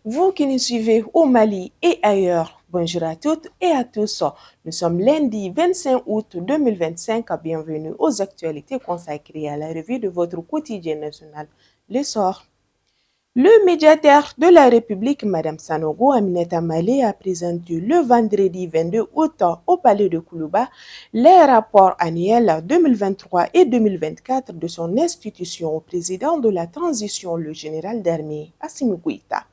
Vous qui nous suivez au Mali et ailleurs, bonjour à toutes et à tous. Nous sommes lundi 25 août 2025. Bienvenue aux actualités consacrées à la revue de votre quotidien national, Le Sort. Le médiateur de la République, Mme Sanogo Aminata Malé, a présenté le vendredi 22 août au Palais de Koulouba les rapports annuels 2023 et 2024 de son institution au président de la transition, le général d'armée Assimi Goïta.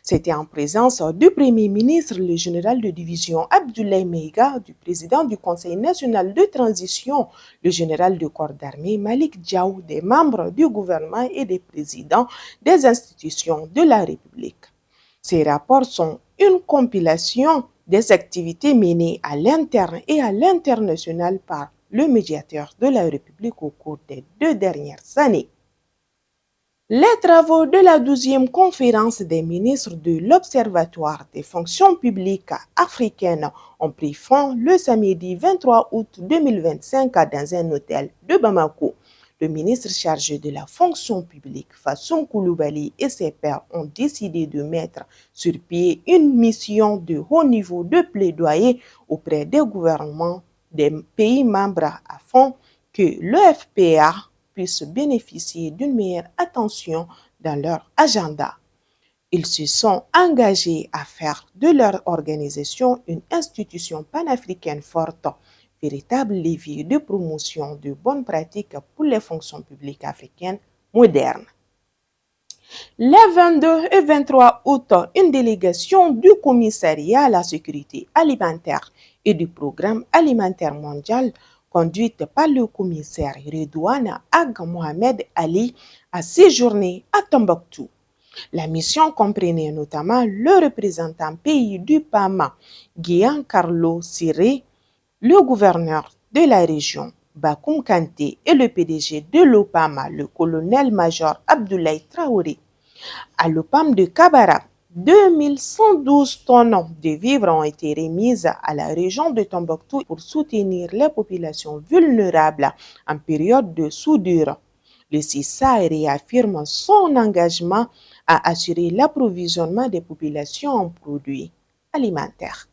C'était en présence du Premier ministre, le général de division Abdoulaye Meiga, du président du Conseil national de transition, le général de corps d'armée Malik Diaw, des membres du gouvernement et des présidents des institutions de la République. Ces rapports sont une compilation des activités menées à l'interne et à l'international par le médiateur de la République au cours des 2 dernières années. Les travaux de la 12e conférence des ministres de l'Observatoire des fonctions publiques africaines ont pris fin le samedi 23 août 2025 dans un hôtel de Bamako. Le ministre chargé de la fonction publique, Fassoum Koulibaly, et ses pairs ont décidé de mettre sur pied une mission de haut niveau de plaidoyer auprès des gouvernements des pays membres afin que l'EFPA puissent bénéficier d'une meilleure attention dans leur agenda. Ils se sont engagés à faire de leur organisation une institution panafricaine forte, véritable levier de promotion de bonnes pratiques pour les fonctions publiques africaines modernes. Les 22 et 23 août, une délégation du commissariat à la sécurité alimentaire et du programme alimentaire mondial conduite par le commissaire Redouane Ag Mohamed Ali, a séjourné à Tombouctou. La mission comprenait notamment le représentant pays du PAMA, Giancarlo Siré, le gouverneur de la région, Bakoum Kanté, et le PDG de l'OPAMA, le colonel-major Abdoulaye Traoré. À l'OPAM de Kabara, 2112 tonnes de vivres ont été remises à la région de Tombouctou pour soutenir les populations vulnérables en période de soudure. Le CISA réaffirme son engagement à assurer l'approvisionnement des populations en produits alimentaires.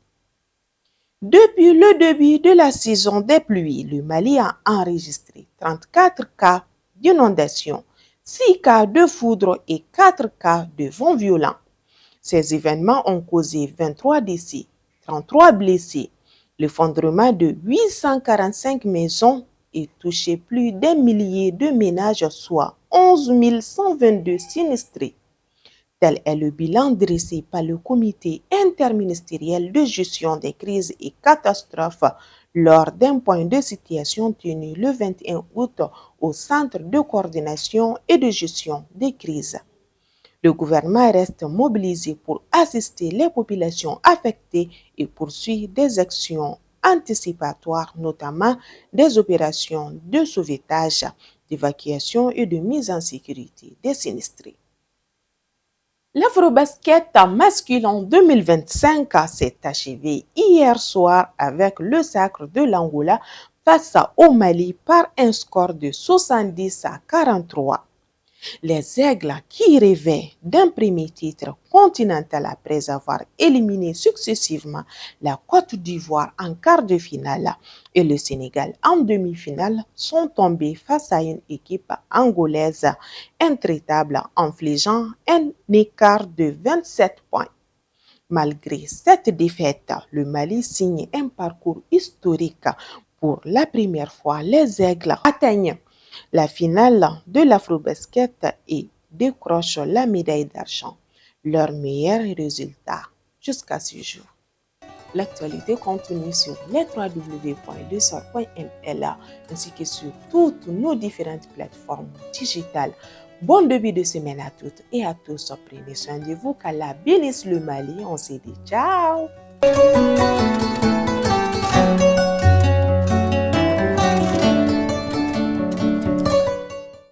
Depuis le début de la saison des pluies, le Mali a enregistré 34 cas d'inondation, 6 cas de foudre et 4 cas de vent violent. Ces événements ont causé 23 décès, 33 blessés, l'effondrement de 845 maisons et touché plus d'un millier de ménages, soit 11 122 sinistrés. Tel est le bilan dressé par le comité interministériel de gestion des crises et catastrophes lors d'un point de situation tenu le 21 août au Centre de coordination et de gestion des crises. Le gouvernement reste mobilisé pour assister les populations affectées et poursuit des actions anticipatoires, notamment des opérations de sauvetage, d'évacuation et de mise en sécurité des sinistrés. L'Afrobasket masculin 2025 s'est achevé hier soir avec le sacre de l'Angola face au Mali par un score de 70 à 43. Les Aigles, qui rêvaient d'un premier titre continental après avoir éliminé successivement la Côte d'Ivoire en quart de finale et le Sénégal en demi-finale, sont tombés face à une équipe angolaise intraitable, infligeant un écart de 27 points. Malgré cette défaite, le Mali signe un parcours historique. Pour la première fois, les Aigles atteignent la finale de l'Afrobasket et décrochent la médaille d'argent, leur meilleur résultat jusqu'à ce jour. L'actualité continue sur les www.lesor.ml ainsi que sur toutes nos différentes plateformes digitales. Bon début de semaine à toutes et à tous. Prenez soin de vous, qu'Allah bénisse le Mali. On se dit ciao.